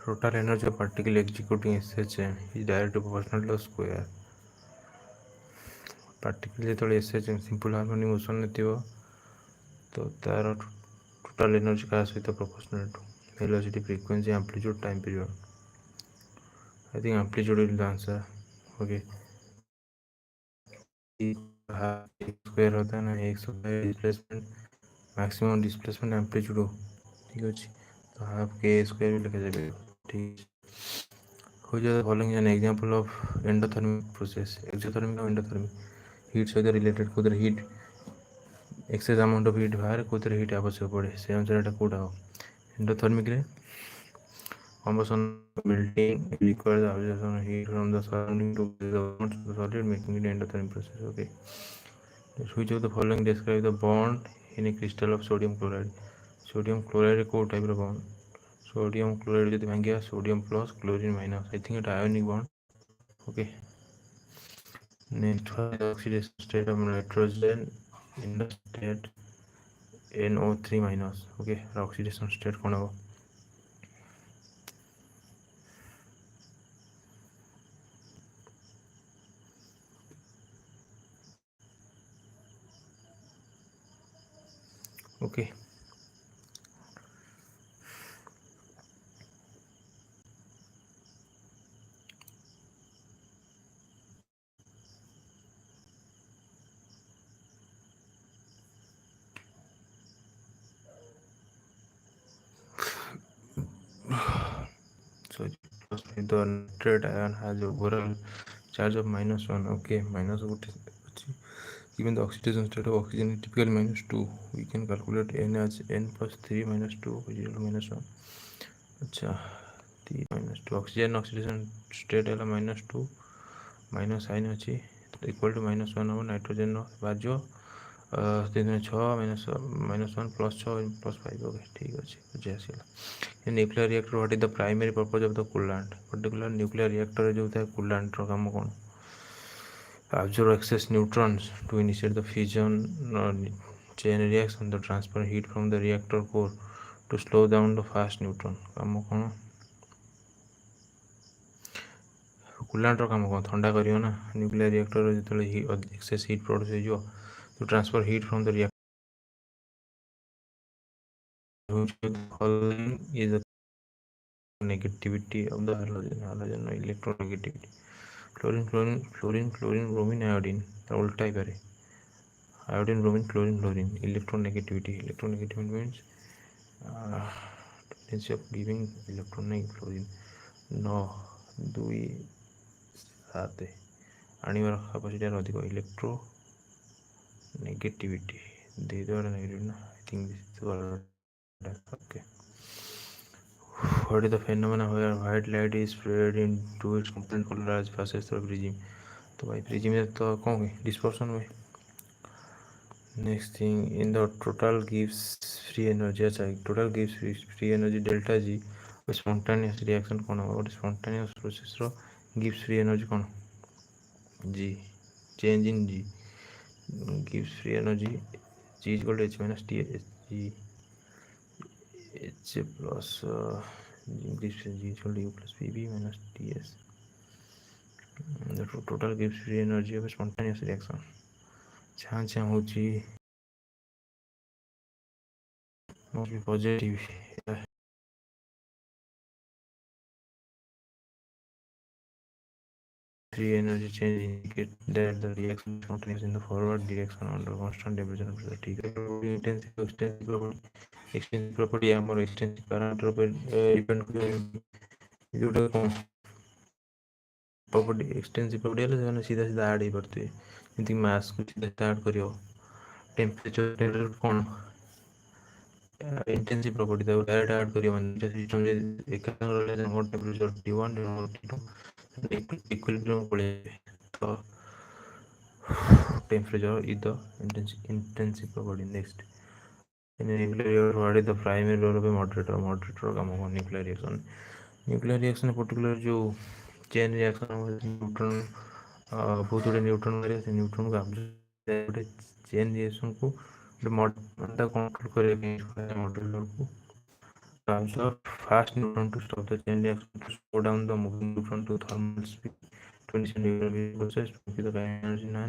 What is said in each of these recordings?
total energy of particle executing SHM is directly proportional to square. Particle जो SHM simple harmonic motion में थी तो तार total energy क्या सहित proportional to velocity frequency amplitude time period I think amplitude will the answer okay square होता है ना एक डिस्प्लेसमेंट मैक्सिमम डिस्प्लेसमेंट एम्पलीट्यूड हो ठीक अच्छे तो हाफ के स्क्वायर भी लिखा जाए ठीक हो जाए following an example of endothermic process exothermic और एंडोथर्मिक हीट सहित related Kodar heat excess amount of heat बाहर कोदर हीट आवश्यक पड़े से अनुसार एटा कोडा हो एंडोथर्मिक रे combustion melting requires the absorption of heat from the surrounding to the solid making it endothermic process okay which of the following describe the bond in a crystal of sodium chloride को type of bond sodium chloride जब भांगे sodium plus chlorine minus I think it ionic bond okay next one the oxidation state of nitrogen in the state NO3 minus okay oxidation state कौन हो okay so the nitrate ion has overall charge of -1 okay -1 given the oxidation state of oxygen is typically -2 we can calculate n as n plus 3 minus 2 which is -1 अच्छा 3 -2 oxygen oxidation state है -2 minus sign अच्छी तो equal to -1 हम nitrogen बाज 6 -1 +6 +5 okay ठीक अच्छे बुझे आसला nuclear reactor what is the primary purpose of the coolant particular nuclear reactor जो था कूलांट रो काम कौन absorb excess neutrons to initiate the fission chain reaction to transfer heat from the reactor core to slow down the fast neutron काम कौन कूलांट रो काम कौन ठंडा करियो ना न्यूक्लियर रिएक्टर जो एक्सेस हीट प्रोड्यूस हो to transfer heat from the reactor following is the negativity of the halogen electronegativity chlorine bromine iodine उल्टा ही करे iodine bromine chlorine electronegativity means tendency of giving electron chlorine 9 2 7 आनिबार capacity अधिक electro negativity दे दो negative ना I think this is okay what is the phenomena where white light is spread into its component color as passes through prism तो भाई prism में तो कौन है dispersion में next thing in the total gives free energy अच्छा total gives free energy delta g spontaneous reaction कौन है और spontaneous process रो gives free energy कौन g change in g gives free energy g is equal to h minus t g h plus gives g is equal to u plus pb minus ts the total gives free energy of a spontaneous reaction chance होची must be positive free energy change indicate that the reaction is spontaneous in the forward direction under constant temperature and pressure ठीक है extensive property ଆମର extensive parameter पर depend करे जोटा कौन property extensive property है ସେମାନେ सीधा सीधा ऐड ही करते हैं जैसे मास को सीधा सीधा ऐड करियो टेम्परेचर कौन इंटेंसिव प्रॉपर्टी था डायरेक्ट ऐड करियो म्हणजे सिस्टम जे एक रहले जे मोर टेम्परेचर T1 T2 इक्विलिब्रियम पड़े तो temperature is the intensive property next in a nuclear reactor what is the primary role of a moderator काम होगा न्यूक्लियर रिएक्शन पर्टिकुलर जो चेन रिएक्शन न्यूट्रॉन बहुत गुड़े न्यूट्रॉन से न्यूट्रॉन को गोटे चेन रिएक्शन को कंट्रोल करने मॉडरेटर को fast neutron to stop the chain reaction to slow down the moving neutron to thermal speed 20 centimeter process to the energy ना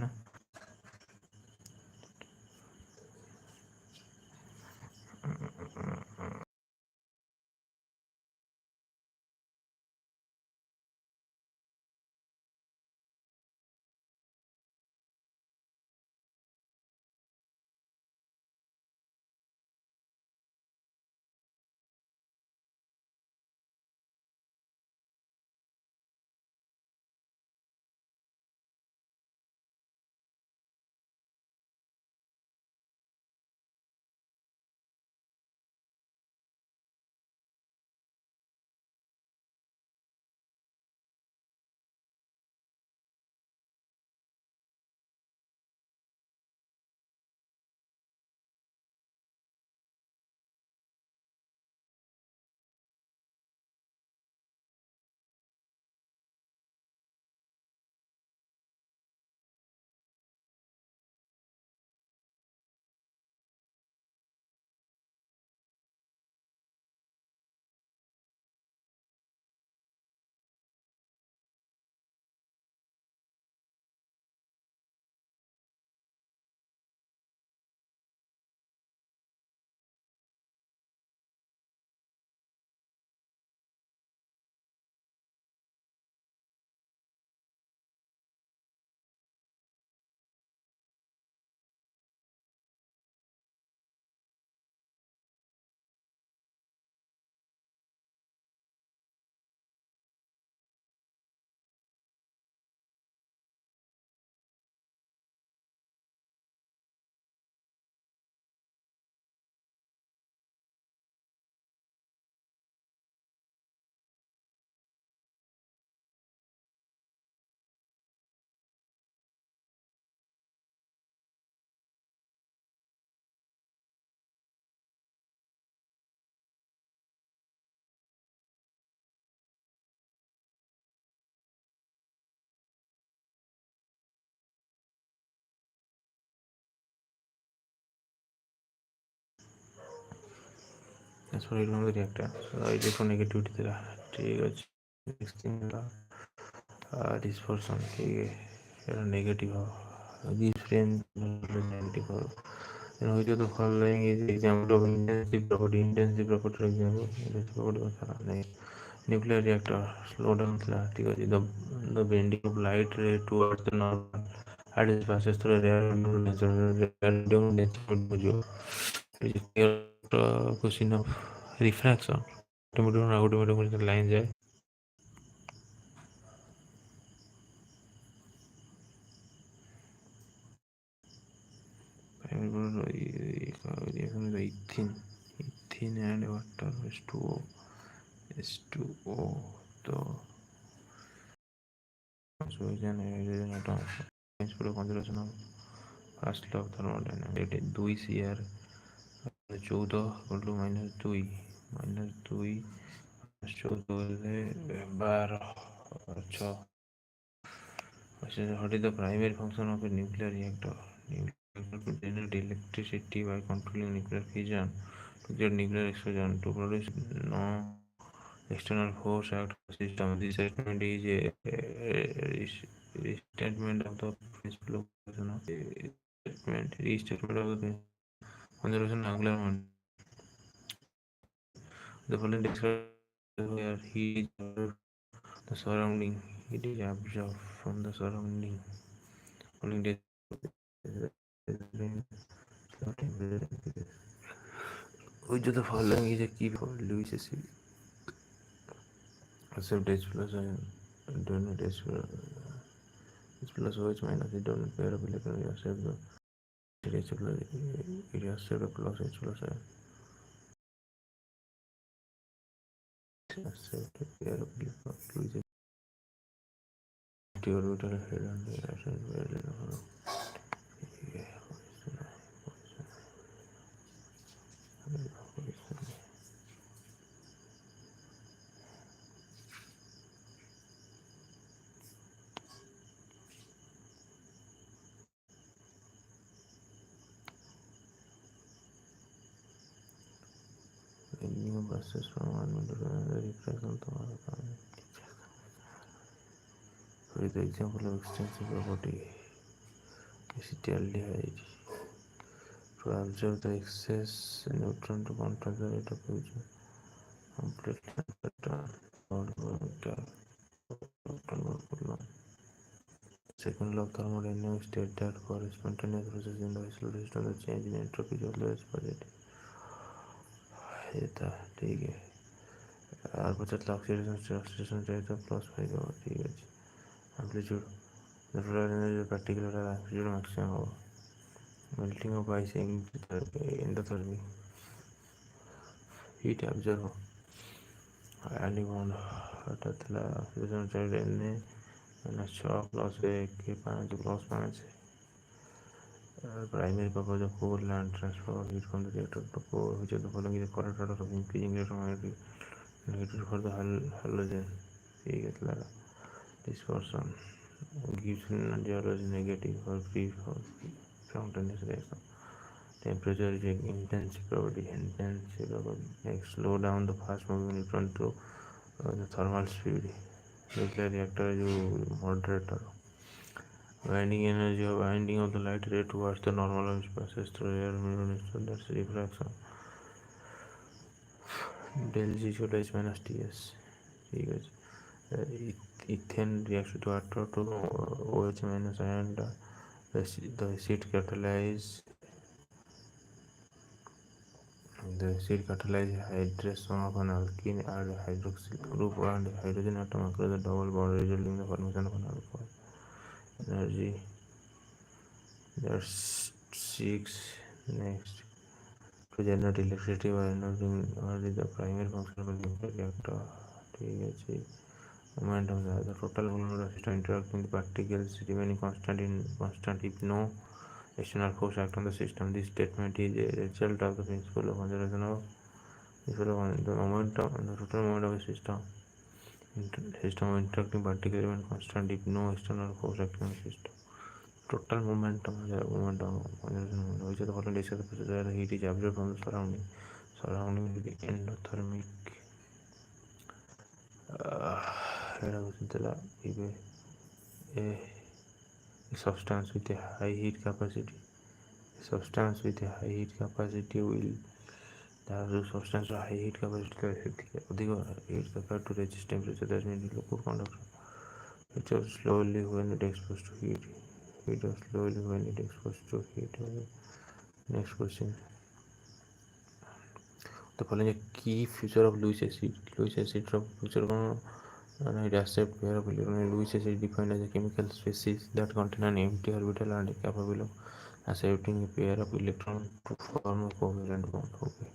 that's what I know the reactor so I just for negativity there ठीक है next thing dispersion ठीक है ये negative this frame negative and which of the following is example of intensive property example nuclear reactor slow down ठीक है the bending of light ray towards the normal at its passes through a rare question of refraction automatic line जाए ethene and water H2O तो solution hydrogen atoms principle of conservation of first law of thermodynamics 2 CR 14 -2 14 12 6 what is the primary function of a nuclear reactor? Nuclear reactor to generate electricity by controlling nuclear fission to get nuclear explosion to produce no external force act system. This statement is a restatement of the principle of restatement of the conservation of angular momentum. The following describes where heat is absorbed the surrounding. It is absorbed from the surrounding. Following which of the following is a key for Lewis acid? Accept H plus and donate H plus OH minus the donate pair of electrons. You accept the H plus you accept the plus H plus ion. Accept the pair of electrons. Lewis acid orbital head and the reaction ending of process from one minute to another reflection tomorrow. For the example of extensive property, acetaldehyde. To observe the excess neutron to control the rate of fusion, completely uncertain about molecule. Second law of thermodynamics states that for a spontaneous process in the isolated system, the change in entropy is always positive. ये था ठीक है और 50 oxidation चाहिए था +5 होगा ठीक है amplitude the total energy of particular amplitude maximum होगा melting of ice endothermic heat absorb ionic bond अर्थात ऑक्सीडेशन चाहिए Na -6 +1 के 5 +5 primary purpose of coal land transfer of heat from the reactor to core, which of the following is the correct order of increasing electromagnetic negative for the halogen. Dispersion gives geology negative for free spontaneous reaction. Temperature is an intensive property. Next, slow down the fast moving neutron to the thermal speed. Nuclear reactor is moderator. Winding of the light ray towards the normal image passes through air mirror, so that's refraction. Del G should H minus Ts. Ethane reacts with water to OH minus and the acid catalyze hydration of an alkene and hydroxyl group and hydrogen atom across the double bond, resulting in the formation of an alcohol. Energy. That's 6. Next, to generate electricity by energy, what is the primary function of a nuclear reactor? Momentum. The total volume of the system interacting with particles remaining constant if no external force act on the system. This statement is a result of the principle of conservation of the momentum and the total moment of a system. System of interacting particles remain constant if no external force acting on the system. Total momentum which is the following discuss the process where the heat is absorbed from the surrounding with the endothermic a substance with a high heat capacity. Substance with a high heat capacity will substance with high heat capacity अधिक heat compared to resist temperature, that means liquid conductor. It is slowly when it exposed to heat. It is slowly when it exposed to heat. Next question. The following key feature of Lewis acid. Lewis acid feature it accept pair of electrons. Lewis acid is defined as a chemical species that contain an empty orbital and is capable of accepting a pair of electrons to form a covalent bond. Okay.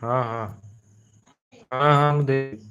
हाँ हाँ हाँ हाँ